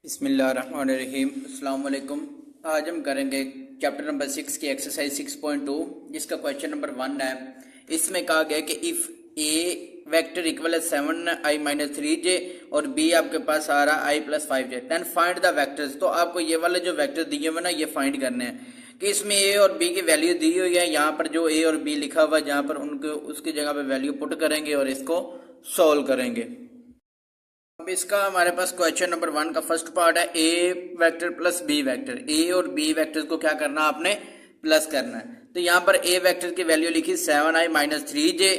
बिस्मिल्लाहिर्रहमानिर्रहीम। अस्सलाम वालेकुम। आज हम करेंगे चैप्टर नंबर 6 की एक्सरसाइज 6.2 जिसका क्वेश्चन नंबर 1 है। इसमें कहा गया कि इफ़ ए वेक्टर इक्वल है 7i-3j और बी आपके पास आ रहा है i+5j then find the vectors. तो आपको ये वाले जो वेक्टर दिए हुए ना ये फाइंड करने हैं कि इसमें ए और बी की वैल्यू दी हुई है। यहाँ पर जो ए और बी लिखा हुआ है जहाँ पर उनको उसकी जगह पर वैल्यू पुट करेंगे और इसको सॉल्व करेंगे। अब इसका हमारे पास क्वेश्चन नंबर 1 का फर्स्ट पार्ट है ए वेक्टर प्लस बी वेक्टर। ए और बी वेक्टर को क्या करना है, आपने प्लस करना है। तो यहाँ पर ए वेक्टर की वैल्यू लिखी 7i-3j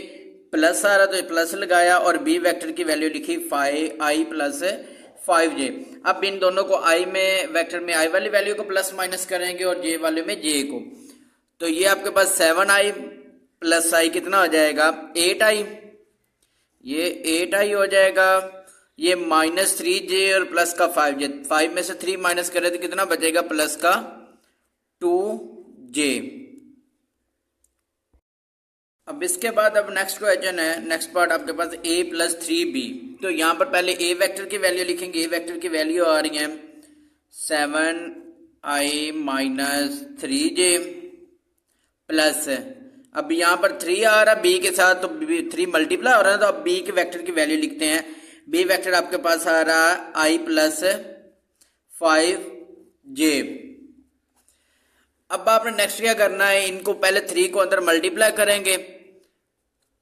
प्लस आ रहा तो प्लस लगाया और बी वेक्टर की वैल्यू लिखी 5i+5j। अब इन दोनों को आई में वेक्टर में आई वाली वैल्यू को प्लस माइनस करेंगे और जे वाले में जे को। तो ये आपके पास 7i प्लस आई कितना हो जाएगा 8i, ये 8i हो जाएगा। ये -3j और प्लस का 5j, 5 में से 3 माइनस करें तो कितना बचेगा प्लस का 2j। अब इसके बाद अब नेक्स्ट क्वेश्चन है, नेक्स्ट पार्ट आपके पास a+3b। तो यहाँ पर पहले a वेक्टर की वैल्यू लिखेंगे। a वेक्टर की वैल्यू आ रही है 7i-3j प्लस, अब यहाँ पर 3 आ रहा है b के साथ तो 3 मल्टीप्लाई हो रहा है तो अब b के वेक्टर की वैल्यू लिखते हैं। बी वेक्टर आपके पास आ रहा है i+5j। अब आपने नेक्स्ट क्या करना है, इनको पहले 3 को अंदर मल्टीप्लाई करेंगे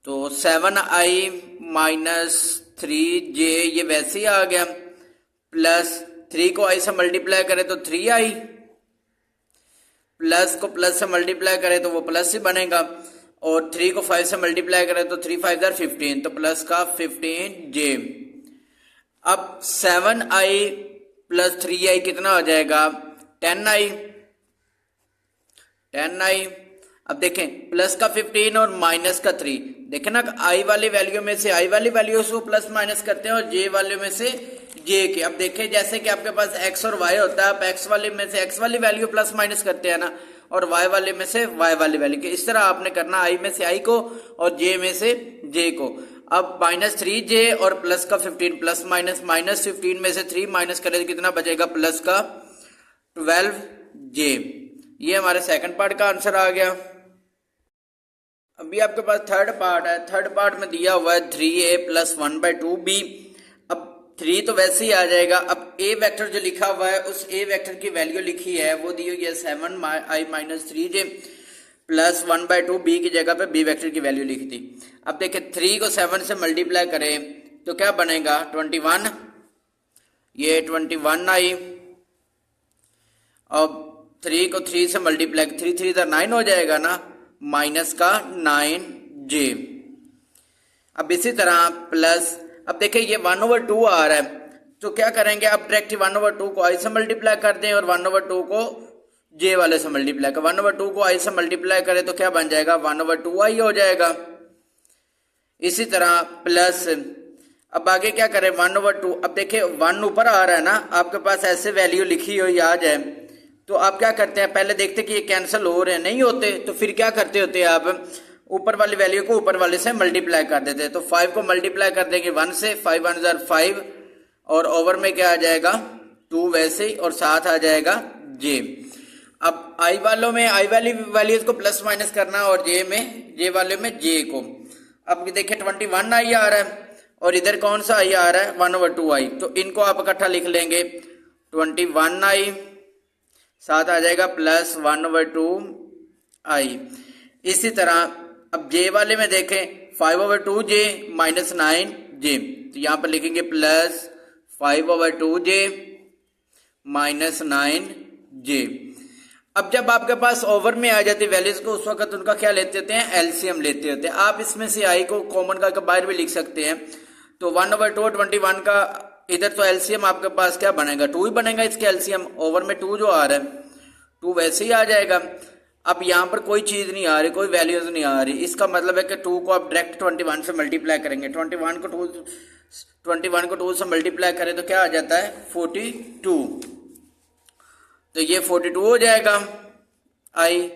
तो 7i-3j ये वैसे ही आ गया, प्लस 3 को i से मल्टीप्लाई करें तो 3i, प्लस को प्लस से मल्टीप्लाई करें तो वो प्लस ही बनेगा और 3 को 5 से मल्टीप्लाई करें तो 3 5 15 तो प्लस का 15j। अब 7i+3i कितना हो जाएगा 10i। अब देखें प्लस का 15 और माइनस का 3, देखें ना i वाली वैल्यू में से i वाली वैल्यू को प्लस माइनस करते हैं और j वाले में से j के। अब देखें जैसे कि आपके पास x और y होता है, आप x वाले में से x वाली वैल्यू प्लस माइनस करते हैं ना और y वाले में से y वाली वैल्यू के। इस तरह आपने करना i में से i को और j में से j को। अब -3j और प्लस का 15 प्लस माइनस -15 में से 3 माइनस करें तो कितना बचेगा प्लस का 12j। ये हमारे सेकंड पार्ट का आंसर आ गया। अभी आपके पास थर्ड पार्ट है। थर्ड पार्ट में दिया हुआ है 3a + 1/2b। अब 3 तो वैसे ही आ जाएगा। अब a वेक्टर जो लिखा हुआ है उस a वेक्टर की वैल्यू लिखी है वो दी हुई है 7i-3j प्लस 1/2b की जगह पे b वेक्टर की वैल्यू लिखी थी। अब देखें 3 को 7 से मल्टीप्लाई करें तो क्या बनेगा 21, ये 21i। अब 3 को 3 से मल्टीप्लाई 3 3 9 हो जाएगा ना, माइनस का 9j। अब इसी तरह प्लस, अब देखें ये 1/2 आ रहा है तो क्या करेंगे, अब डायरेक्ट 1/2 को i से मल्टीप्लाई कर दें और 1/2 को j वाले से मल्टीप्लाई कर। 1/2 को i से मल्टीप्लाई करें तो क्या बन जाएगा 1/2i हो जाएगा। इसी तरह प्लस, अब आगे क्या करें 1/2। अब देखिए 1 ऊपर आ रहा है ना, आपके पास ऐसे वैल्यू लिखी हुई आ जाए तो आप क्या करते हैं, पहले देखते कि ये कैंसिल हो रहे हैं, नहीं होते तो फिर क्या करते होते आप ऊपर वाली वैल्यू को ऊपर वाले से मल्टीप्लाई कर देते हैं। तो 5 को मल्टीप्लाई कर देंगे 1 से, 5 1 5 और ओवर में क्या आ जाएगा 2 वैसे ही और साथ आ जाएगा j। अब i वालों में i वाली वैल्यूज को प्लस माइनस करना और j वाले में j को। अब देखिए 21i आ रहा है और इधर कौन सा i आ रहा है 1/2i, तो इनको आप इकट्ठा लिख लेंगे 21i साथ आ जाएगा प्लस 1/2i। इसी तरह अब j वाले में देखें 5/2j -9j, तो यहाँ पर लिखेंगे प्लस 5/2j -9j। अब जब आपके पास ओवर में आ जाती वैल्यूज को उस वक्त उनका क्या लेते होते हैं एलसीएम लेते होते हैं। आप इसमें से i को कॉमन का बाहर भी लिख सकते हैं। तो 1/2 21 का इधर तो एलसीएम आपके पास क्या बनेगा 2 ही बनेगा। इसके एलसीएम ओवर में 2 जो आ रहा है 2 वैसे ही आ जाएगा। अब यहाँ पर कोई चीज नहीं आ रही, कोई वैल्यूज नहीं आ रही, इसका मतलब है कि 2 को आप डायरेक्ट 21 से मल्टीप्लाई करेंगे। 21 को 2 से मल्टीप्लाई करें तो क्या आ जाता है 42, तो ये 42 हो जाएगा i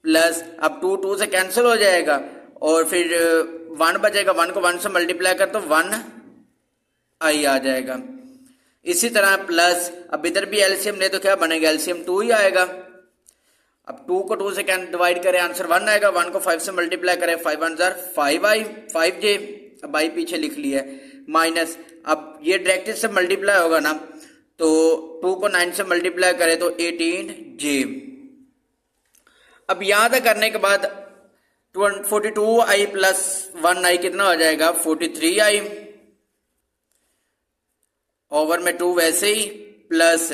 प्लस, अब 2 से कैंसिल हो जाएगा और फिर 1 बचेगा, 1 को 1 से मल्टीप्लाई कर तो 1 i आ जाएगा। इसी तरह प्लस, अब इधर भी एलसीएम ले तो क्या बनेगा, एलसीएम 2 ही आएगा। अब 2 को 2 से क्या डिवाइड करें, आंसर 1 आएगा। 1 को 5 से मल्टीप्लाई करें, 5 1 जार 5i 5j, अब आई पीछे लिख लिया है, माइनस, अब ये डायरेक्ट से मल्टीप्लाई होगा ना, तो 2 को 9 से मल्टीप्लाई करें तो 18j। अब यहाँ तक करने के बाद 42i प्लस 1i कितना हो जाएगा, 43i, ओवर में 2 वैसे ही, प्लस,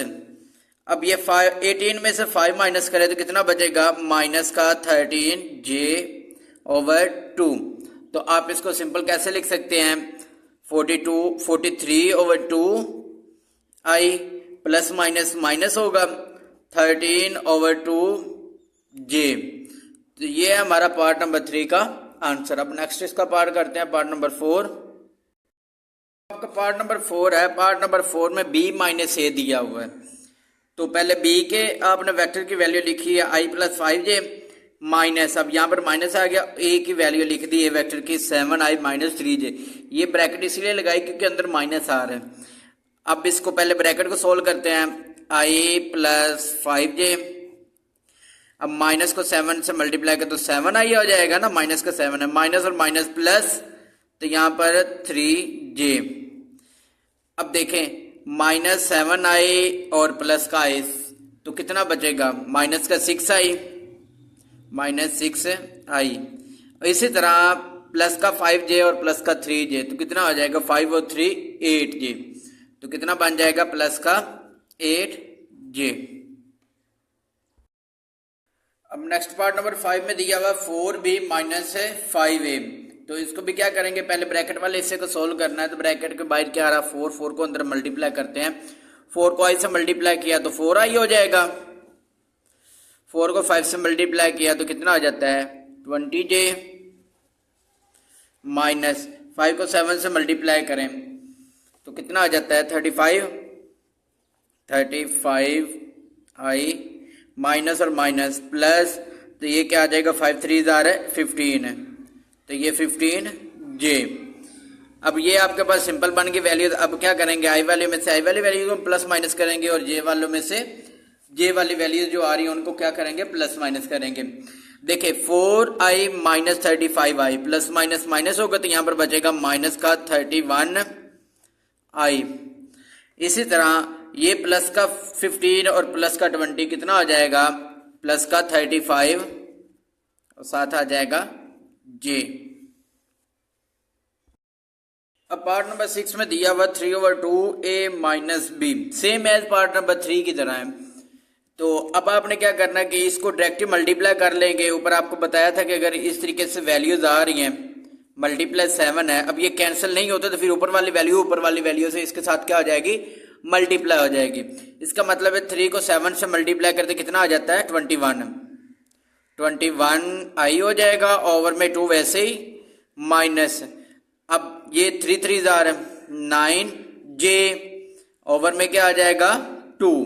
अब ये 18 में से 5 माइनस करें तो कितना बचेगा, माइनस का 13j ओवर 2। तो आप इसको सिंपल कैसे लिख सकते हैं, 43 over 2 i plus minus minus होगा 13 ओवर 2 j। तो ये है हमारा पार्ट नंबर 3 का आंसर। अब नेक्स्ट इसका पार्ट करते हैं, पार्ट नंबर 4। आपका पार्ट नंबर 4 है। पार्ट नंबर 4 में b माइनस ए दिया हुआ है। तो पहले b के आपने वेक्टर की वैल्यू लिखी है i प्लस 5j माइनस, अब यहाँ पर माइनस आ गया, a की वैल्यू लिख दी है वेक्टर की 7i माइनस 3j। ये ब्रैकेट इसलिए लगाई क्योंकि अंदर माइनस आ रहा है। अब इसको पहले ब्रैकेट को सोल्व करते हैं, i प्लस 5j, अब माइनस को 7 से मल्टीप्लाई कर तो 7i हो जाएगा ना, माइनस का 7 है, माइनस और माइनस प्लस, तो यहाँ पर 3j। अब देखें माइनस 7i और प्लस का i, तो कितना बचेगा, माइनस का 6i, माइनस 6i। इसी तरह प्लस का 5j और प्लस का 3j, तो कितना हो जाएगा, 5 और 3 8j, तो कितना बन जाएगा, प्लस का 8j। अब नेक्स्ट पार्ट नंबर 5 में दिया हुआ 4b माइनस 5a, तो इसको भी क्या करेंगे, पहले ब्रैकेट वाले हिस्से को सोल्व करना है। तो ब्रैकेट के बाहर क्या आ रहा, 4 को अंदर मल्टीप्लाई करते हैं, 4 को i से मल्टीप्लाई किया तो 4i हो जाएगा, 4 को 5 से मल्टीप्लाई किया तो कितना आ जाता है, 20j, माइनस 5 को 7 से मल्टीप्लाई करें तो कितना आ जाता है, 35i माइनस और माइनस प्लस, तो ये क्या आ जाएगा, 5 3 है 15 है, तो ये 15j। अब ये आपके पास सिंपल बन गई वैल्यू। अब क्या करेंगे, आई वाले में से आई वाली वैल्यू को प्लस माइनस करेंगे और जे वालों में से जे वाली वैल्यू जो आ रही है उनको क्या करेंगे, प्लस माइनस करेंगे। देखिए 4i minus 35i plus minus minus होगा तो यहाँ पर बचेगा माइनस का 31i। इसी तरह ये प्लस का 15 और प्लस का 20 कितना आ जाएगा, प्लस का 35 और साथ आ जाएगा j। अब पार्ट नंबर 6 में दिया हुआ 3 over 2a minus b, same as part number 3 की तरह है। तो अब आपने क्या करना है कि इसको डायरेक्टली मल्टीप्लाई कर लेंगे। ऊपर आपको बताया था कि अगर इस तरीके से वैल्यूज आ रही हैं, मल्टीप्लाई 7 है, अब ये कैंसिल नहीं होता तो फिर ऊपर वाली वैल्यू से इसके साथ क्या हो जाएगी, मल्टीप्लाई हो जाएगी। इसका मतलब है 3 को 7 से मल्टीप्लाई करते कितना आ जाता है, 21i हो जाएगा, ओवर में 2 वैसे ही, माइनस, अब ये 3 3 9j, ओवर में क्या आ जाएगा 2,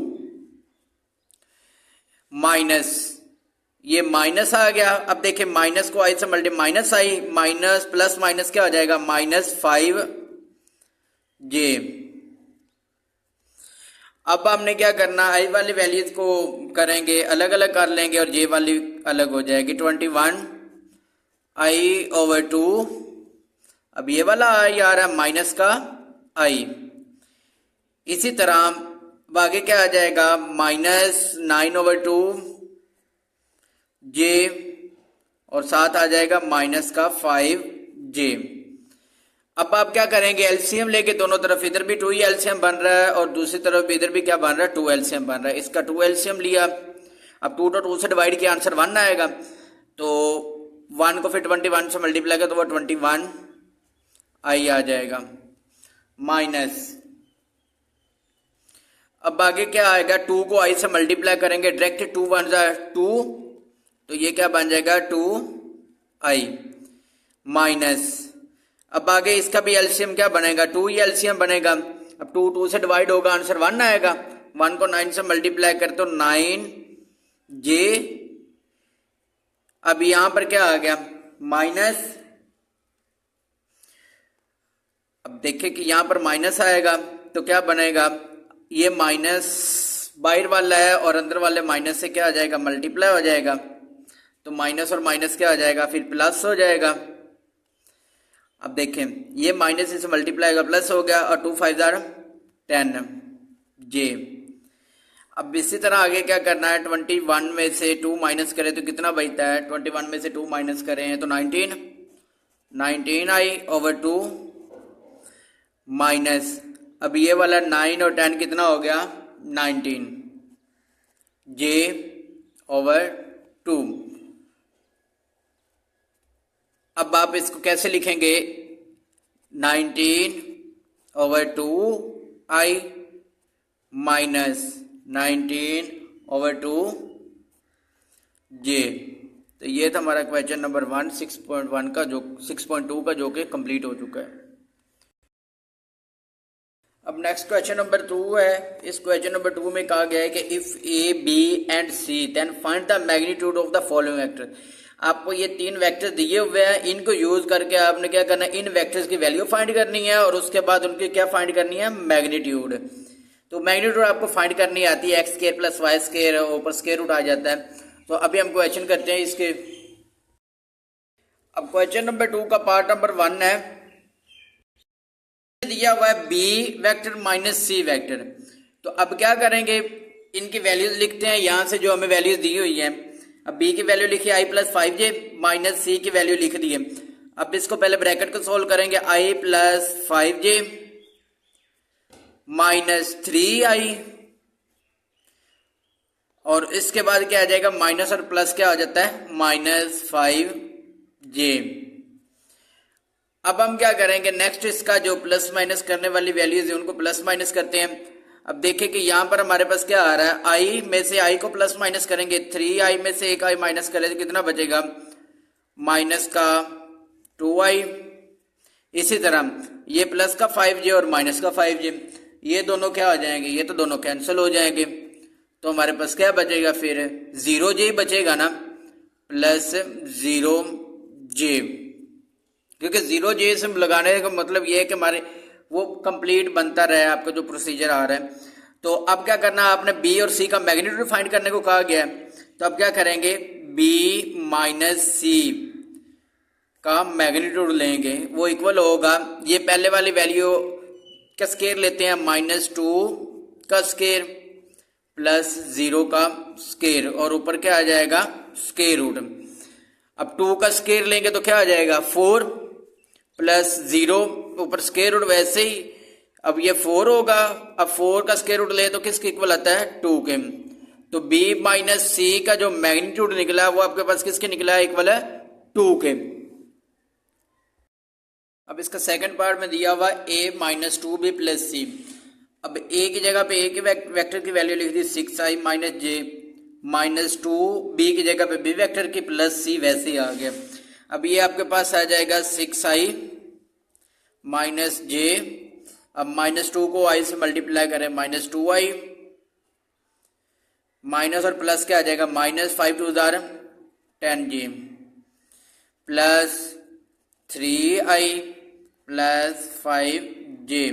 माइनस, ये माइनस आ गया। अब देखिए माइनस को i से multi, minus i minus plus minus क्या हो जाएगा, माइनस 5j। अब हमने क्या करना, आई वाली वैल्यूज को करेंगे अलग अलग कर लेंगे और जे वाली अलग हो जाएगी, 21i ओवर 2, अब ये वाला आई आ रहा है माइनस का i। इसी तरह आगे क्या आ जाएगा, माइनस 9 ओवर 2j और साथ आ जाएगा माइनस का 5j। अब आप क्या करेंगे, एलसीएम लेके दोनों तरफ, इधर भी 2 ही एलसीएम बन रहा है और दूसरी तरफ भी इधर भी क्या बन रहा है, 2 एलसीएम बन रहा है। इसका 2 एलसीएम लिया, अब 2 तो 2 से डिवाइड किया, आंसर 1 आएगा। तो 1 को फिर 21 से मल्टीप्लाई कर तो वो 21i आ जाएगा, माइनस, अब आगे क्या आएगा, 2 को i से मल्टीप्लाई करेंगे डायरेक्ट, 2 1 2, तो ये क्या बन जाएगा 2i, माइनस, अब आगे इसका भी एलसीएम क्या बनेगा, 2 ही एलसीएम बनेगा। अब 2 2 से डिवाइड होगा, आंसर 1 आएगा। 1 को 9 से मल्टीप्लाई कर तो 9j, अब यहां पर क्या आ गया, माइनस, अब देखिए कि यहां पर माइनस आएगा तो क्या बनेगा, ये माइनस बाहर वाला है और अंदर वाले माइनस से क्या आ जाएगा, मल्टीप्लाई हो जाएगा। तो माइनस और माइनस क्या आ जाएगा, फिर प्लस हो जाएगा। अब देखें ये माइनस से मल्टीप्लाई होगा, प्लस हो गया, और 2 5 10 जे। अब इसी तरह आगे क्या करना है, 21 में से 2 माइनस करें तो कितना बचता है, 21 में से 2 माइनस करें तो 19 आई ओवर 2 माइनस, अब ये वाला 9 और 10 कितना हो गया, 19 जे ओवर 2। अब आप इसको कैसे लिखेंगे, 19 ओवर 2 आई माइनस 19 ओवर 2 जे। तो ये था हमारा क्वेश्चन नंबर 1 6.1 का, जो 6.2 का, जो कि कंप्लीट हो चुका है। अब नेक्स्ट क्वेश्चन नंबर 2 है। इस क्वेश्चन नंबर 2 में कहा गया है कि if A B and C then find the magnitude of the following vector. आपको ये 3 वेक्टर दिए हुए हैं, इनको यूज करके आपने क्या करना है, इन वेक्टर्स की वैल्यू फाइंड करनी है और उसके बाद उनकी क्या फाइंड करनी है, मैग्नीट्यूड। तो मैग्नीट्यूड आपको फाइंड करनी आती है, x square plus y square, ऊपर स्क्वायर रूट आ जाता है। तो अभी हम क्वेश्चन करते हैं इसके। अब क्वेश्चन नंबर 2 का पार्ट नंबर 1 है, दिया हुआ है B vector minus C vector. तो अब क्या करेंगे, इनकी वैल्यूज लिखते हैं यहां से जो हमें वैल्यूज दी हुई है। अब बी की वैल्यू लिखी आई प्लस 5j, माइनस सी की वैल्यू लिख दी है। अब इसको पहले ब्रैकेट को सोल्व करेंगे, आई प्लस 5j माइनस 3i, और इसके बाद क्या आ जाएगा, माइनस और प्लस क्या हो जाता है, माइनस 5j। अब हम क्या करेंगे, नेक्स्ट इसका जो प्लस माइनस करने वाली वैल्यूज है उनको प्लस माइनस करते हैं। अब देखिए कि यहां पर हमारे पास क्या आ रहा है, आई में से आई को प्लस माइनस करेंगे, 3i में से एक आई माइनस करें तो कितना बचेगा, माइनस का 2i। इसी तरह ये प्लस का 5j और माइनस का 5j, ये दोनों क्या हो जाएंगे, ये तो दोनों कैंसिल हो जाएंगे। तो हमारे पास क्या बचेगा, फिर 0j बचेगा ना, प्लस 0j, क्योंकि 0j से लगाने का मतलब ये है कि हमारे वो कंप्लीट बनता रहे, आपका जो प्रोसीजर आ रहा है। तो अब क्या करना है, आपने बी और सी का मैग्नीट्यूड फाइंड करने को कहा गया है। तो अब क्या करेंगे, बी माइनस सी का मैग्नीट्यूड लेंगे, वो इक्वल होगा, ये पहले वाली वैल्यू का स्केयर लेते हैं, -2 का स्केयर प्लस 0 का स्केयर, और ऊपर क्या आ जाएगा, स्केयर रूट। अब 2 का स्केयर लेंगे तो क्या आ जाएगा, 4 प्लस 0, ऊपर स्केयर रूट वैसे ही, अब ये 4 होगा। अब 4 का स्केयर रूट ले तो किसके इक्वल आता है, 2 के। तो b माइनस सी का जो मैग्नीट्यूड निकला वो आपके पास किसके निकला है, इक्वल है 2 के। अब इसका सेकंड पार्ट में दिया हुआ a माइनस 2b प्लस सी। अब a की जगह पे a के वेक्टर की वैल्यू लिख दी 6i minus j, minus 2b की जगह पे b वेक्टर की प्लस c, वैसे ही आ गया। अब ये आपके पास आ जाएगा 6i माइनस j, अब -2 को i से मल्टीप्लाई करें, -2i, माइनस और प्लस क्या आ जाएगा, -5 2 10j plus 3i plus 5j।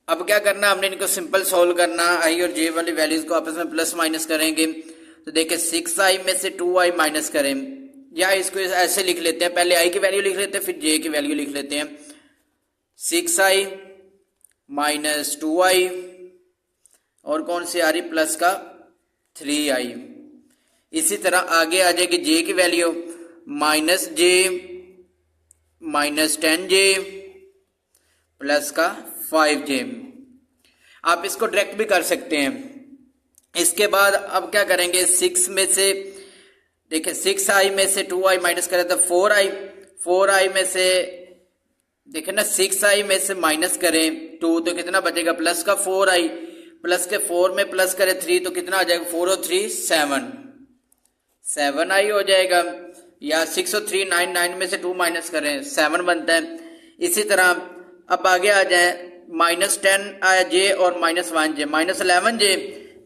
अब क्या करना, हमने इनको सिंपल सॉल्व करना, i और j वाली वैल्यूज को आपस में प्लस माइनस करेंगे। तो देखिए 6i में से 2i माइनस करें, या इसको ऐसे लिख लेते हैं, पहले i की वैल्यू लिख लेते हैं फिर j की वैल्यू लिख लेते हैं, 6i माइनस 2i, और कौन सी आ रही, प्लस का 3i। इसी तरह आगे आ जाएगी j की value, minus j minus 10j plus का 5j। आप इसको डायरेक्ट भी कर सकते हैं। इसके बाद अब क्या करेंगे, 6 में से देखिए 6i में से 2i माइनस करें तो 4i में से देखिए ना 6i में से माइनस करें 2 तो कितना बचेगा, प्लस का 4i, प्लस के 4 में प्लस करें 3 तो कितना आ जाएगा, 4 और 3 7i हो जाएगा। या 6 और 3 9 में से 2 माइनस करें 7 बनता है। इसी तरह अब आगे आ जाए, -10j और -1j, -11j,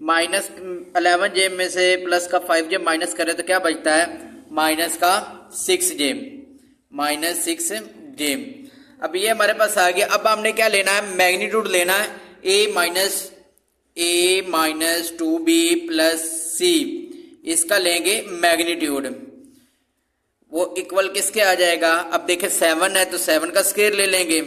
-11j में से प्लस का 5j माइनस करें तो क्या बचता है, माइनस का 6j, -6j। अब ये हमारे पास आ गया। अब हमने क्या लेना है, मैग्नीट्यूड लेना है। ए माइनस 2b प्लस सी, इसका लेंगे मैग्नीट्यूड, वो इक्वल किसके आ जाएगा। अब देखें 7 है तो 7 का स्क्वायर ले लेंगे,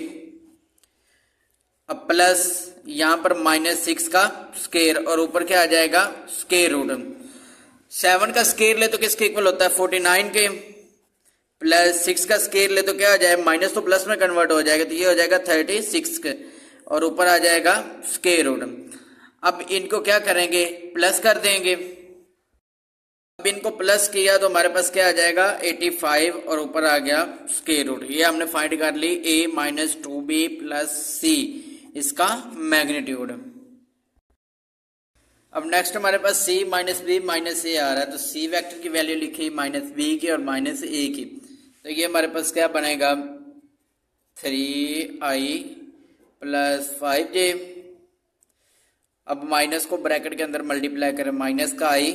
अब प्लस यहां पर -6 का स्क्वायर और ऊपर क्या आ जाएगा स्क्वायर रूट। 7 का स्क्वायर ले तो किसके इक्वल होता है 49 के, प्लस 6 का स्क्वायर ले तो क्या आ जाएगा, माइनस तो प्लस में कन्वर्ट हो जाएगा तो ये हो जाएगा 36 के और ऊपर आ जाएगा स्क्वायर रूट। अब इनको क्या करेंगे प्लस कर देंगे, अब इनको प्लस किया तो हमारे पास क्या आ जाएगा 85 और ऊपर आ गया स्क्वायर रूट। ये हमने फाइंड कर ली a माइनस 2b प्लस सी, इसका मैग्नीट्यूड। अब नेक्स्ट हमारे पास c माइनस बी माइनस ए आ रहा है तो c वेक्टर की वैल्यू लिखी -b की और -a की, तो ये हमारे पास क्या बनेगा 3i प्लस 5j। अब माइनस को ब्रैकेट के अंदर मल्टीप्लाई करें, माइनस का i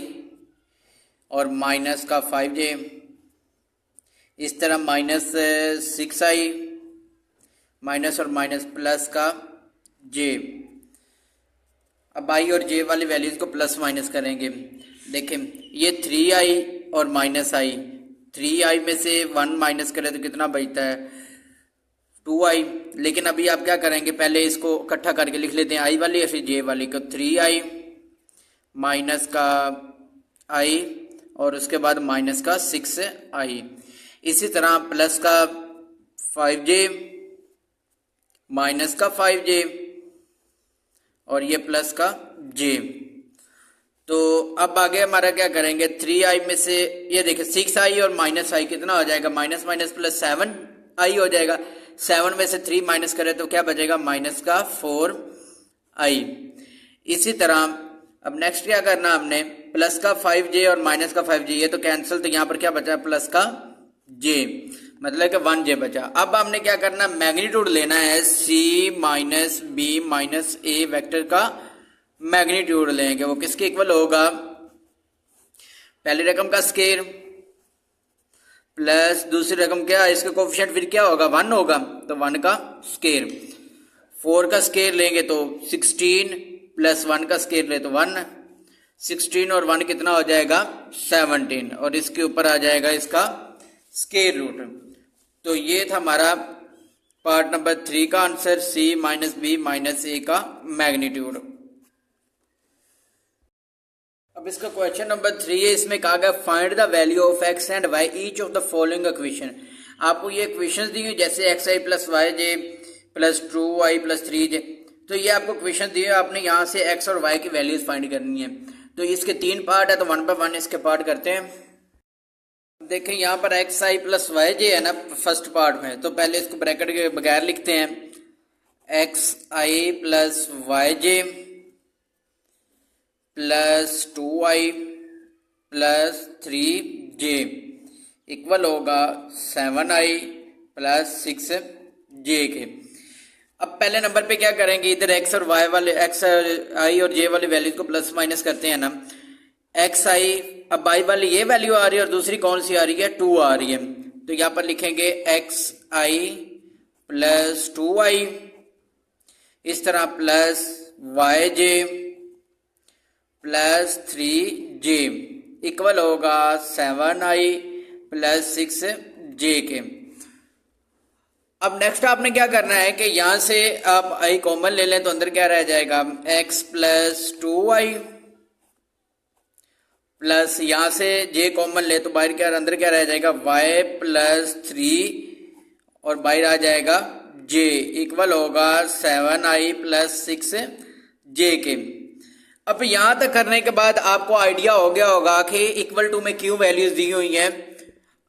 और माइनस का 5j, इस तरह -6i माइनस और माइनस प्लस का j। अब i और j वाली वैल्यूज को प्लस माइनस करेंगे, देखें ये 3i और -i, 3i में से 1 माइनस करें तो कितना बचता है 2i। लेकिन अभी आप क्या करेंगे पहले इसको इकट्ठा करके लिख लेते हैं i वाली और फिर j वाली को, 3i माइनस का i और उसके बाद माइनस का 6i, इसी तरह प्लस का 5j माइनस का 5j और ये प्लस का j। तो अब आगे हमारा क्या करेंगे 3i में से ये देखिए 6i और -i कितना हो जाएगा, माइनस माइनस प्लस 7i हो जाएगा, 7 में से 3 माइनस करें तो क्या बचेगा माइनस का 4i। इसी तरह अब नेक्स्ट क्या करना हमने प्लस का 5j और माइनस का 5j, ये तो कैंसिल, तो यहाँ पर क्या बचा प्लस का j, मतलब कि 1j बचा। अब हमने क्या करना मैग्नीट्यूड लेना है, c minus b minus a vector का मैग्नीट्यूड लेंगे, वो किसके इक्वल होगा पहली रकम का स्क्वायर प्लस दूसरी रकम क्या इसका कोफिशिएंट फिर क्या होगा 1 होगा तो 1 का स्क्वायर, 4 का स्क्वायर लेंगे तो 16 प्लस 1 का स्क्वायर ले तो 1, 16 और 1 कितना हो जाएगा 17 और इसके ऊपर आ जाएगा इसका स्क्वायर रूट। तो ये था हमारा पार्ट नंबर 3 का answer, c minus B minus A का मैग्नीट्यूड। अब इसका क्वेश्चन नंबर 3 है, इसमें कहा गया find the value of x and y each of the following equation. आपको ये इक्वेशंस दी हुई जैसे xi plus yj plus 2y plus 3j, तो ये आपको क्वेश्चन दिए, आपने यहाँ से x और y की वैल्यूज फाइंड करनी है। तो इसके 3 पार्ट है तो 1 बाय 1 इसके पार्ट करते हैं। देखें यहाँ पर xi प्लस yj है ना फर्स्ट पार्ट में, तो पहले इसको ब्रैकेट के बगैर लिखते हैं, xi plus yj plus 2i plus 3j equal होगा 7i प्लस 6j के। अब पहले नंबर पे क्या करेंगे, इधर x और y वाले x i और j वाली वैल्यूज को प्लस माइनस करते हैं ना, xi अब y वाली ये वैल्यू आ रही है और दूसरी कौन सी आ रही है 2 आ रही है, तो यहाँ पर लिखेंगे xi प्लस 2i, इस तरह plus yj plus 3j equal होगा 7i प्लस 6j के। अब नेक्स्ट आपने क्या करना है कि यहां से आप i कॉमन ले लें तो अंदर क्या रह जाएगा x प्लस 2i प्लस यहां से j कॉमन ले तो बाहर क्या अंदर क्या रह जाएगा y प्लस 3 और बाहर आ जाएगा j इक्वल होगा 7i प्लस 6j के। अब यहां तक करने के बाद आपको आइडिया हो गया होगा कि इक्वल टू में क्यों वैल्यूज दी हुई हैं।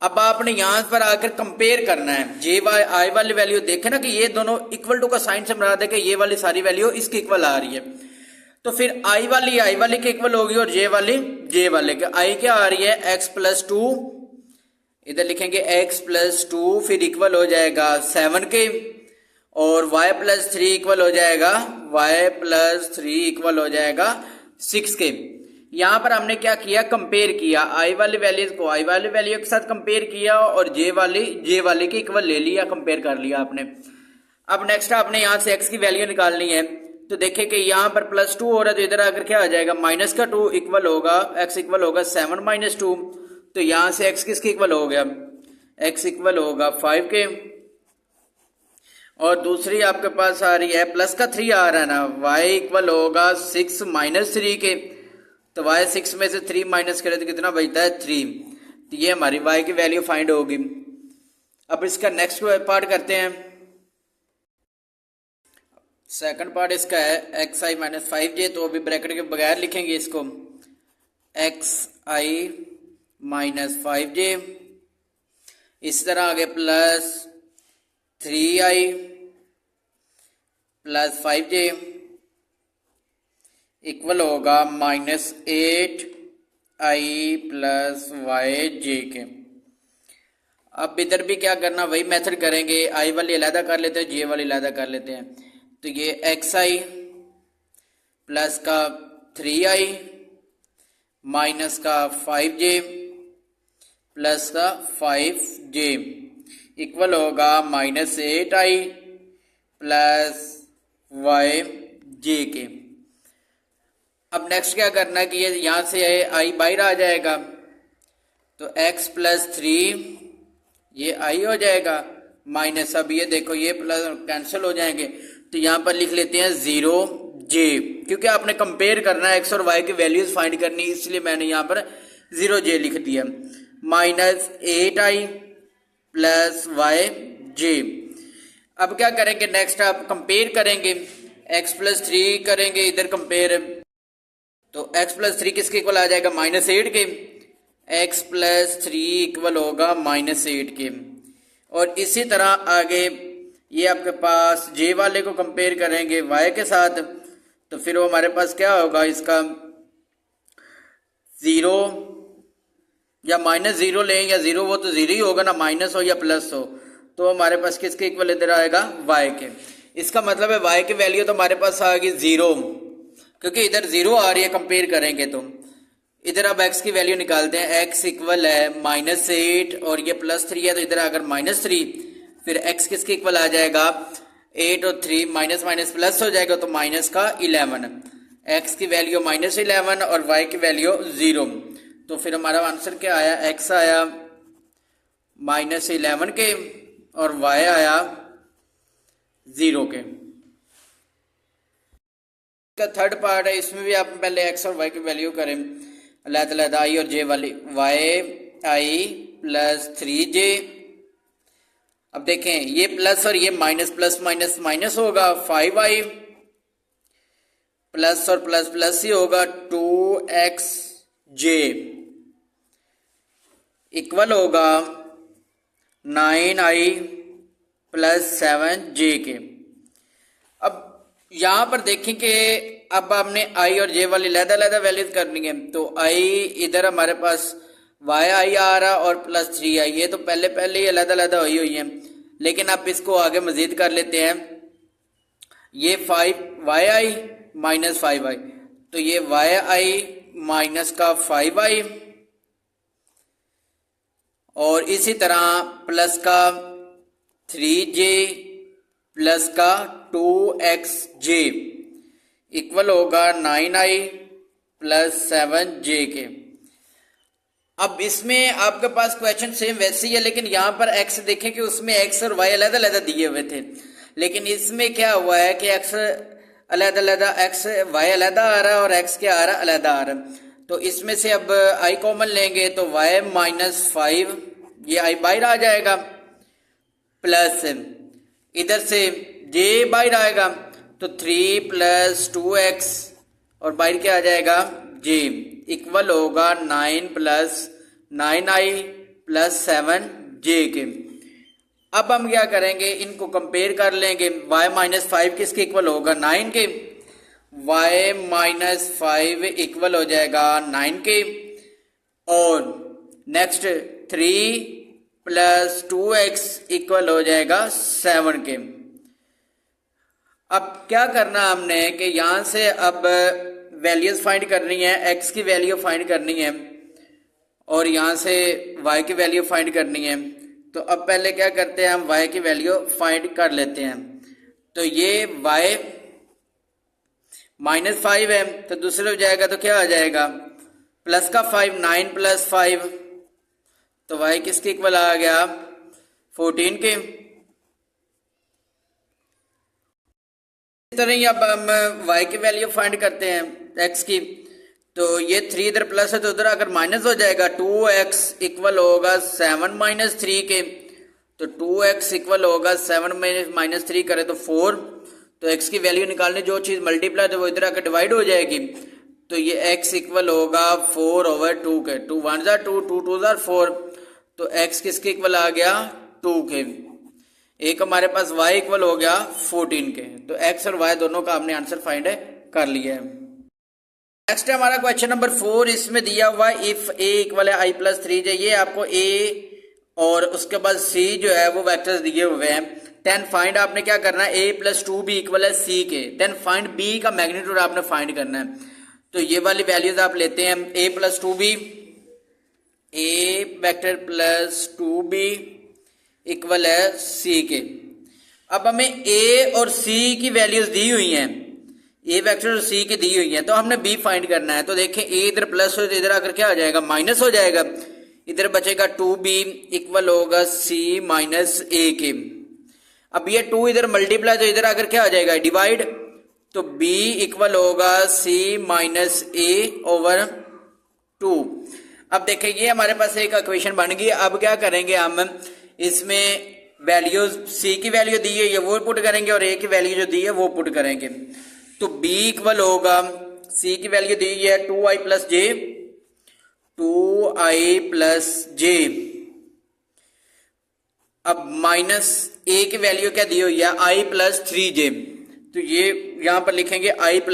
अब आपने यहां पर आकर कंपेयर करना है, जे वाई आई वाली वैल्यू देखे ना कि ये दोनों इक्वल टू का साइन से मरा दे कि ये वाली सारी वैल्यू इसके इक्वल आ रही है, तो फिर आई वाली के इक्वल होगी और जे वाली जे वाले के। आई क्या आ रही है x प्लस 2, इधर लिखेंगे x प्लस 2 फिर इक्वल हो जाएगा 7 के, और y प्लस 3 इक्वल हो जाएगा y प्लस 3 इक्वल हो जाएगा 6 के। यहाँ पर हमने क्या किया कंपेयर किया, i वाली वैल्यूज को i वाली वैल्यू के साथ कंपेयर किया और j वाली के इक्वल ले लिया, कंपेयर कर लिया आपने। अब नेक्स्ट आपने यहाँ से x की वैल्यू निकालनी है, तो देखें कि यहाँ पर +2 हो रहा है, तो इधर आकर क्या आ जाएगा, -2 इक्वल होगा x इक्वल होगा 7 - 2। तो यहाँ से x किसके इक्वल हो गया, x इक्वल होगा 5 के। और दूसरी आपके पास आ रही है प्लस का 3 आ रहा है ना, y इक्वल होगा 6 - 3 के। तो y 6 में से 3 माइनस करें तो कितना बचता है, 3। तो ये हमारी y की वैल्यू फाइंड होगी। अब इसका नेक्स्ट पार्ट करते हैं। सेकंड पार्ट इसका है xi - 5j। तो अभी ब्रैकेट के बगैर लिखेंगे इसको, xi - 5j। इस तरह आगे प्लस 3i + 5j इक्वल होगा -8i + yj के। अब इधर भी क्या करना, वही मेथड करेंगे, i वाली अलहदा कर लेते हैं, j वाली अलहदा कर लेते हैं। तो ये xi प्लस का 3i माइनस का 5j प्लस का 5j इक्वल होगा -8i + yj के। अब नेक्स्ट क्या करना है कि ये यहाँ से i बाहर आ जाएगा, तो x + 3 ये i हो जाएगा, माइनस, अब ये देखो ये प्लस कैंसिल हो जाएंगे। तो यहाँ पर लिख लेते हैं 0j, क्योंकि आपने कंपेयर करना है, x और y की वैल्यूज फाइंड करनी, इसलिए मैंने यहाँ पर 0j लिख दिया। -8i + yj। अब क्या करेंगे नेक्स्ट, आप कंपेयर करेंगे, x + 3 करेंगे इधर कंपेयर, तो x + 3 किसके इक्वल आ जाएगा, -8 के। x + 3 इक्वल होगा -8 के। और इसी तरह आगे ये आपके पास j वाले को कंपेयर करेंगे y के साथ, तो फिर वो हमारे पास क्या होगा, इसका 0 या -0 लें, या 0 वो तो 0 ही होगा ना, माइनस हो या प्लस हो, तो हमारे पास किसके इक्वल इधर आएगा, y के। इसका मतलब है y की वैल्यू तो हमारे पास आ गई 0, क्योंकि इधर 0 आ रही है, कंपेयर करेंगे तो। इधर अब x की वैल्यू निकालते हैं, x इक्वल है -8 और ये +3 है, तो इधर अगर -3, फिर x किसके इक्वल आ जाएगा, 8 और 3 माइनस माइनस प्लस हो जाएगा, तो -11। x की वैल्यू -11 और y की वैल्यू 0। तो फिर हमारा आंसर क्या आया, x आया -11 के और y आया 0 के। थर्ड पार्ट है, इसमें भी आप पहले x और y की वैल्यू करें अलग-अलग, i और j वाली, yi + 3j। अब देखें ये प्लस और ये माइनस, प्लस माइनस माइनस होगा, 5i प्लस और प्लस प्लस ही होगा, 2xj इक्वल होगा 9i + 7j के। अब यहाँ पर देखें कि अब हमने i और j वाली अलग-अलग वैल्यूज करनी है, तो i इधर हमारे पास yi आ रहा और +3i, ये तो पहले ही अलग-अलग हुई है, लेकिन अब इसको आगे मजीद कर लेते हैं। ये 5yi - 5i, तो ये yi माइनस का 5i, और इसी तरह प्लस का 3j प्लस का 2xj इक्वल होगा 9i + 7j के। अब इसमें आपके पास क्वेश्चन सेम वैसे ही है, लेकिन यहाँ पर x देखें कि उसमें x और y अलग-अलग दिए हुए थे, लेकिन इसमें क्या हुआ है कि x अलग-अलग, x y अलग आ रहा है और x क्या आ रहा है, अलग आ रहा है। तो इसमें से अब i कॉमन लेंगे तो y - 5, ये i बाहर आ जाएगा, प्लस इधर से j बाहर आएगा, तो 3 + 2x और बाहर क्या आ जाएगा, j इक्वल होगा 9 + 9i + 7j के। अब हम क्या करेंगे, इनको कंपेयर कर लेंगे, y - 5 किसके इक्वल होगा, 9 के, y - 5 इक्वल हो जाएगा 9 के, और नेक्स्ट 3 + 2x इक्वल हो जाएगा 7 के। अब क्या करना हमने कि यहाँ से अब वैल्यूज फाइंड करनी है, x की वैल्यू फाइंड करनी है और यहाँ से y की वैल्यू फाइंड करनी है। तो अब पहले क्या करते हैं, हम y की वैल्यू फाइंड कर लेते हैं। तो ये y -5 है तो दूसरे तरफ जाएगा तो क्या आ जाएगा, प्लस का 5, 9 + 5, तो y किसके इक्वल आ गया, 14 के। इस तरह ही अब हम y की वैल्यू फाइंड करते हैं x की, तो ये 3 इधर प्लस है तो उधर अगर माइनस हो जाएगा, 2x इक्वल होगा 7 - 3 के, तो 2x इक्वल होगा 7 - 3 करें तो 4, तो x की वैल्यू निकालने जो चीज़ मल्टीप्लाई तो वो इधर आकर डिवाइड हो जाएगी, तो ये x इक्वल होगा 4/2 के, 2 1 ज़ा 2, 2 2 ज़ा 4, तो x किसके इक्वल आ गया, 2 के। एक हमारे पास y इक्वल हो गया 14 के, तो x और y दोनों का हमने आंसर फाइंड कर लिया है। नेक्स्ट है हमारा क्वेश्चन नंबर 4, इसमें दिया हुआ इफ a इक्वल है i + 3j, ये आपको a और उसके बाद c जो है वो वेक्टर्स दिए हुए हैं। देन फाइंड आपने क्या करना है, a + 2b इक्वल है c के, देन फाइंड b का मैग्नीट्यूड आपने फाइंड करना है। तो ये वाली वैल्यूज आप लेते हैं, a + 2b, a vector plus 2b equal है c के। अब हमें a और c की वैल्यूज दी हुई हैं, a वेक्टर और c की दी हुई है, तो हमने b फाइंड करना है। तो देखें a इधर प्लस हो तो इधर आकर क्या आ जाएगा, माइनस हो जाएगा, इधर बचेगा 2b इक्वल होगा c - a के। अब ये 2 इधर मल्टीप्लाई तो इधर आकर क्या आ जाएगा, डिवाइड, तो b इक्वल होगा c - a/2। अब देखें ये हमारे पास एक इक्वेशन बन गई। अब क्या करेंगे, हम इसमें वैल्यूज c की वैल्यू दी है ये वो पुट करेंगे और a की वैल्यू जो दी है वो पुट करेंगे। तो b इक्वल होगा, c की वैल्यू दी है 2i + j, 2i + j। अब माइनस a की वैल्यू क्या दी हुई है, i + 3j, तो ये यहां पर लिखेंगे i +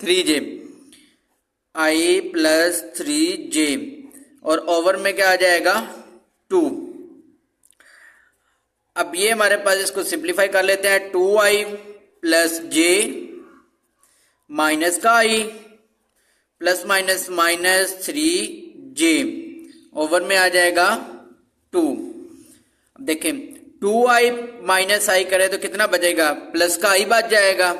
3j, i + 3j, और ओवर में क्या आ जाएगा, 2। अब ये हमारे पास, इसको सिंप्लीफाई कर लेते हैं, 2i + j माइनस का i plus minus -3j, over में आ जाएगा 2। अब देखें 2i - i करें तो कितना बचेगा, प्लस का i बच जाएगा,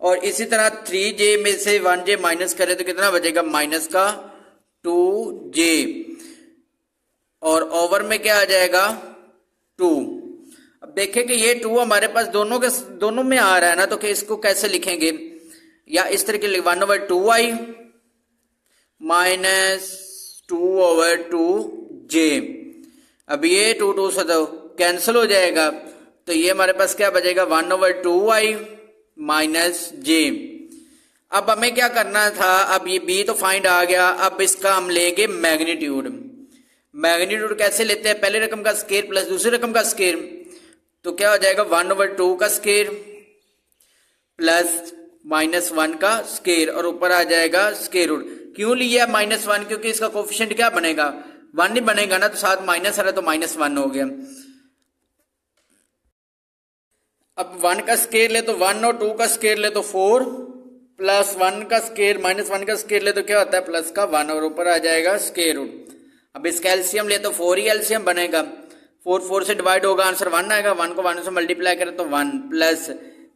और इसी तरह 3j में से 1j माइनस करें तो कितना बचेगा, माइनस का 2j, और ओवर में क्या आ जाएगा, 2। अब देखें कि ये 2 हमारे पास दोनों में आ रहा है ना, तो कि इसको कैसे लिखेंगे, या इस तरह के 1/2i - 2/2j। अब ये 2 से तो कैंसिल हो जाएगा, तो ये हमारे पास क्या बचेगा, 1/2i - j। अब हमें क्या करना था, अब ये b तो फाइंड आ गया, अब इसका हम लेंगे मैग्नीट्यूड। मैग्नीट्यूड कैसे लेते हैं, पहले रकम का स्केयर प्लस दूसरी रकम का स्केयर, तो क्या हो जाएगा, 1/2 का स्केयर प्लस -1 का स्केयर, और ऊपर आ जाएगा स्केयर रूट। क्यों लिया -1, क्योंकि इसका कोफिशिएंट क्या बनेगा, 1 ही बनेगा ना, तो साथ माइनस आ रहा है तो -1 हो गया। अब 1 का स्केयर ले तो 1, और 2 का स्केयर ले तो 4, प्लस 1 का स्केयर -1 का स्केयर ले तो क्या होता है, प्लस का 1, और ऊपर आ जाएगा स्केयर रूट। अब इसका एलसीएम ले तो 4 ही एलसीएम बनेगा, 4 से डिवाइड होगा, आंसर 1 आएगा, 1 को 1 से मल्टीप्लाई करें तो 1, प्लस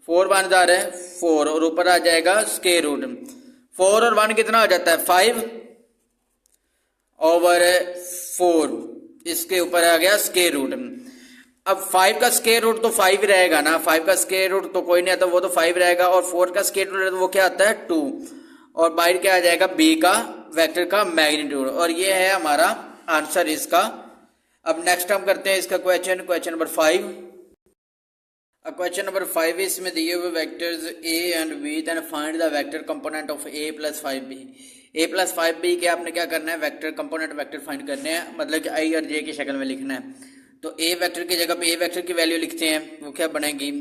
4 1 जा रहा है 4, और ऊपर आ जाएगा स्केयर रूट। 4 और 1 कितना हो जाता है, 5/4, इसके ऊपर आ गया स्केयर रूट। अब 5 का स्केयर रूट तो 5 ही रहेगा ना, 5 का स्केयर रूट तो कोई नहीं आता, वो तो 5 रहेगा, और 4 का स्केयर रूट तो वो क्या आता है, 2, और बाहर क्या आ जाएगा, b का वेक्टर का मैग्नीट्यूड, और ये है हमारा आंसर इसका। अब नेक्स्ट हम करते हैं इसका क्वेश्चन नंबर 5। क्वेश्चन नंबर 5, इसमें दिए हुए vectors a and b, then find the vector component of a + 5b। a + 5b के आपने क्या करना है, वेक्टर कंपोनेंट वेक्टर फाइंड करने हैं, मतलब कि i और j की शक्ल में लिखना है। तो a वेक्टर की जगह पे a वेक्टर की वैल्यू लिखते हैं, वो क्या बनेगी,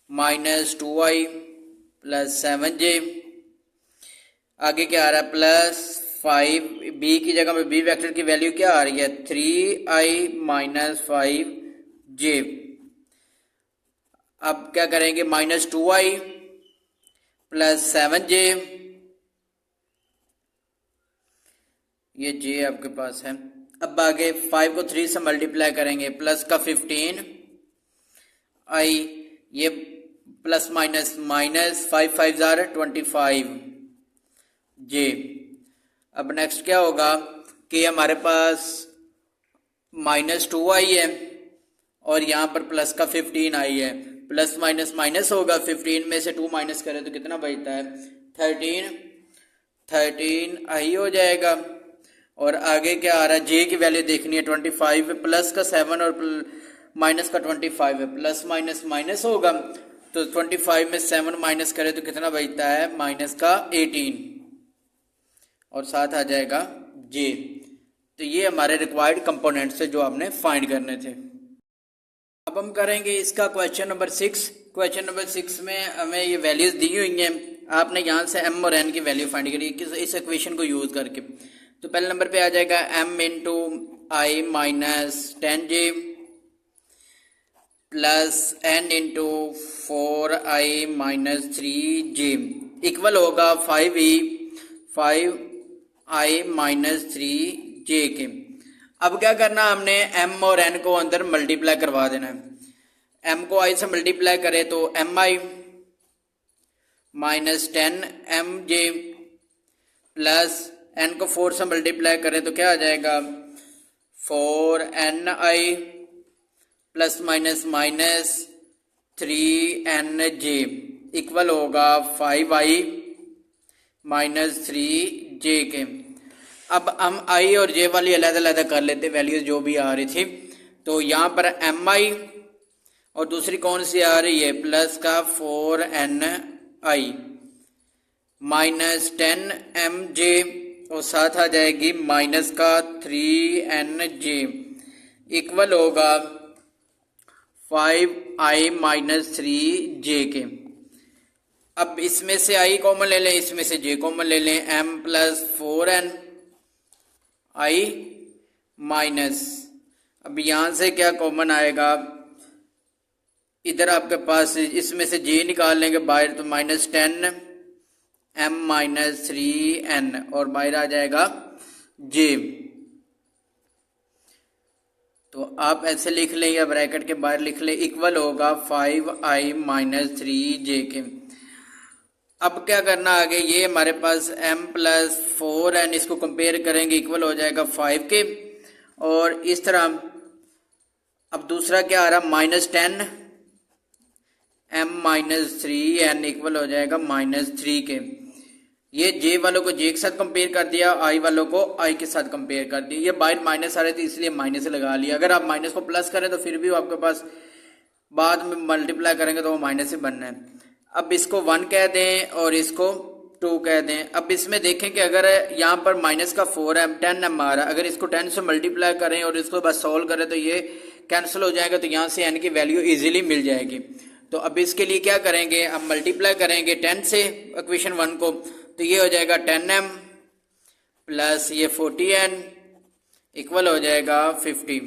-2i + 7j, आगे क्या आ रहा है, +5, b की जगह पे b वेक्टर की वैल्यू क्या आ रही है, 3i - 5j। अब क्या करेंगे, -2i + 7j, ये j आपके पास है। अब आगे 5 को 3 से मल्टीप्लाई करेंगे, प्लस का 15i, ये प्लस माइनस माइनस, 5 5 जार 25 जे। अब नेक्स्ट क्या होगा कि हमारे पास -2 आई है और यहाँ पर प्लस का 15 आई है, प्लस माइनस माइनस होगा, 15 में से 2 माइनस करें तो कितना बचता है 13 आई हो जाएगा। और आगे क्या आ रहा है, जे की वैल्यू देखनी है 25, प्लस का 7 और माइनस का 25 है, प्लस माइनस माइनस होगा तो 25 में 7 माइनस करें तो कितना बचता है माइनस का 18 और साथ आ जाएगा जे। तो ये हमारे रिक्वायर्ड कंपोनेंट्स है जो आपने फाइंड करने थे। अब हम करेंगे इसका क्वेश्चन नंबर 6। क्वेश्चन नंबर 6 में हमें ये वैल्यूज दी हुई हैं, आपने यहाँ से m और n की वैल्यू फाइंड करी इस इक्वेशन को यूज करके। तो पहले नंबर पे आ जाएगा m into I minus 10j plus n into 4i minus 3j equal होगा 5i माइनस 3j के। अब क्या करना, हमने m और n को अंदर मल्टीप्लाई करवा देना है। m को i से मल्टीप्लाई करें तो mi minus 10mj plus n को 4 से मल्टीप्लाई करें तो क्या आ जाएगा 4ni plus minus minus 3nj equal होगा 5i माइनस 3j के। अब हम i और j वाली अलग अलग कर लेते वैल्यूज जो भी आ रही थी। तो यहाँ पर mi और दूसरी कौन सी आ रही है प्लस का 4ni माइनस 10mj और साथ आ जाएगी माइनस का 3nj इक्वल होगा 5i माइनस 3j के। अब इसमें से i कॉमन ले लें, इसमें से j कॉमन ले लें, m plus 4n i minus, अब यहाँ से क्या कॉमन आएगा, इधर आपके पास इसमें से j निकाल लेंगे बाहर तो माइनस 10 m माइनस 3n और बाहर आ जाएगा j। तो आप ऐसे लिख लें या ब्रैकेट के बाहर लिख लें, इक्वल होगा 5i माइनस 3j के। अब क्या करना आगे, ये हमारे पास m प्लस 4n इसको कंपेयर करेंगे इक्वल हो जाएगा 5 के। और इस तरह अब दूसरा क्या आ रहा minus 10 m minus 3n equal हो जाएगा माइनस 3 के। ये j वालों को j के साथ कंपेयर कर दिया, i वालों को i के साथ कंपेयर कर दिया। ये बाहर माइनस आ रहे थे इसलिए माइनस लगा लिया। अगर आप माइनस को प्लस करें तो फिर भी आपके पास बाद में मल्टीप्लाई करेंगे तो वो माइनस ही बनना है। अब इसको 1 कह दें और इसको 2 कह दें। अब इसमें देखें कि अगर यहाँ पर माइनस का 4m 10m आ रहा है, अगर इसको 10 से मल्टीप्लाई करें और इसको बस सॉल्व करें तो ये कैंसिल हो जाएगा, तो यहाँ से n की वैल्यू इजीली मिल जाएगी। तो अब इसके लिए क्या करेंगे, अब मल्टीप्लाई करेंगे 10 से इक्वेशन 1 को, तो ये हो जाएगा 10m प्लस ये 40n इक्वल हो जाएगा 50।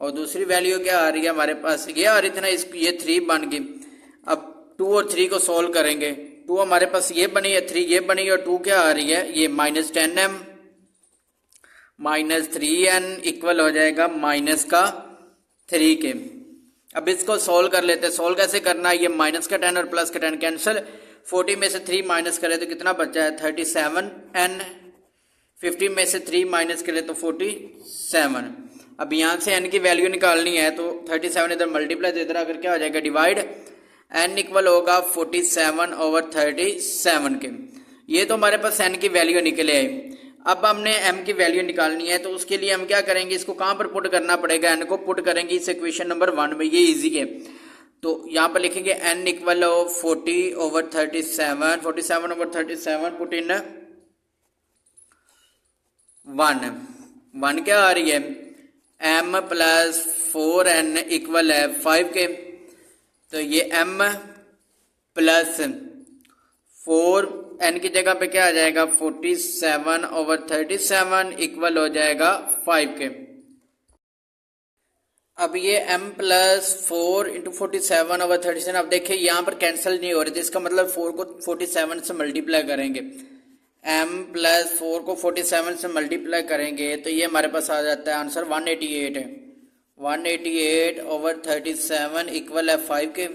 और दूसरी वैल्यू क्या आ रही है हमारे पास, ये आ रही थी ना, ये 3 बन गई। अब 2 और 3 को सॉल्व करेंगे, 2 हमारे पास ये बनी है, 3 ये बनी और 2 क्या आ रही है ये minus 10m minus 3n equal हो जाएगा माइनस का 3 के। अब इसको सॉल्व कर लेते हैं। सॉल्व कैसे करना है, ये माइनस का 10 और प्लस का 10 कैंसिल, 40 में से 3 माइनस करें तो कितना बचा है 37n, 50 में से 3 माइनस करें तो 47। अब यहाँ से n की वैल्यू निकालनी है तो 37 इधर मल्टीप्लाई तो इधर आकर क्या हो जाएगा डिवाइड, n इक्वल होगा 47/37 के। ये तो हमारे पास n की वैल्यू निकले आई। अब हमने m की वैल्यू निकालनी है तो उसके लिए हम क्या करेंगे, इसको कहाँ पर पुट करना पड़ेगा, n को पुट करेंगे इस इक्वेशन नंबर 1 में, ये इजी है। तो यहाँ पर लिखेंगे n इक्वल 40/37, 47/37 पुट इन 1 क्या आ रही है m प्लस 4n इक्वल है 5 के। तो ये m प्लस 4n की जगह पे क्या आ जाएगा 47/37 इक्वल हो जाएगा 5 के। अब ये m प्लस 4 इंटू 47/37, अब देखिए यहाँ पर कैंसिल नहीं हो रही थी, इसका मतलब 4 को 47 से मल्टीप्लाई करेंगे, m प्लस 4 को 47 से मल्टीप्लाई करेंगे तो ये हमारे पास आ जाता है आंसर 188 है। 188/37 इक्वल है 5 के।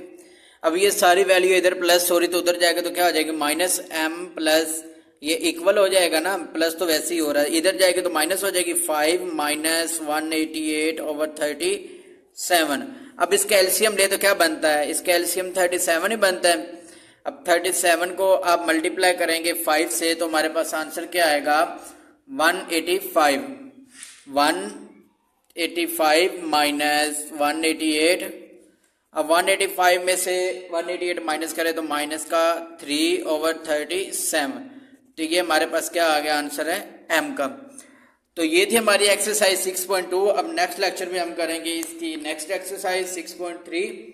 अब ये सारी वैल्यू इधर प्लस हो रही तो उधर जाएगा तो क्या हो जाएगी माइनस एम प्लस, ये इक्वल हो जाएगा ना, प्लस तो वैसे ही हो रहा है, इधर जाएगी तो माइनस हो जाएगी 5 माइनस 188/37। अब इसका एलसीएम ले तो क्या बनता है, इसका एलसीएम 37 ही बनता है। अब 37 को आप मल्टीप्लाई करेंगे 5 से तो हमारे पास आंसर क्या आएगा 185 माइनस 188। अब 185 में से 188 माइनस करें तो माइनस का 3/37। तो ये हमारे पास क्या आ गया आंसर है एम का। तो ये थी हमारी एक्सरसाइज 6.2। अब नेक्स्ट लेक्चर में हम करेंगे इसकी नेक्स्ट एक्सरसाइज 6.3।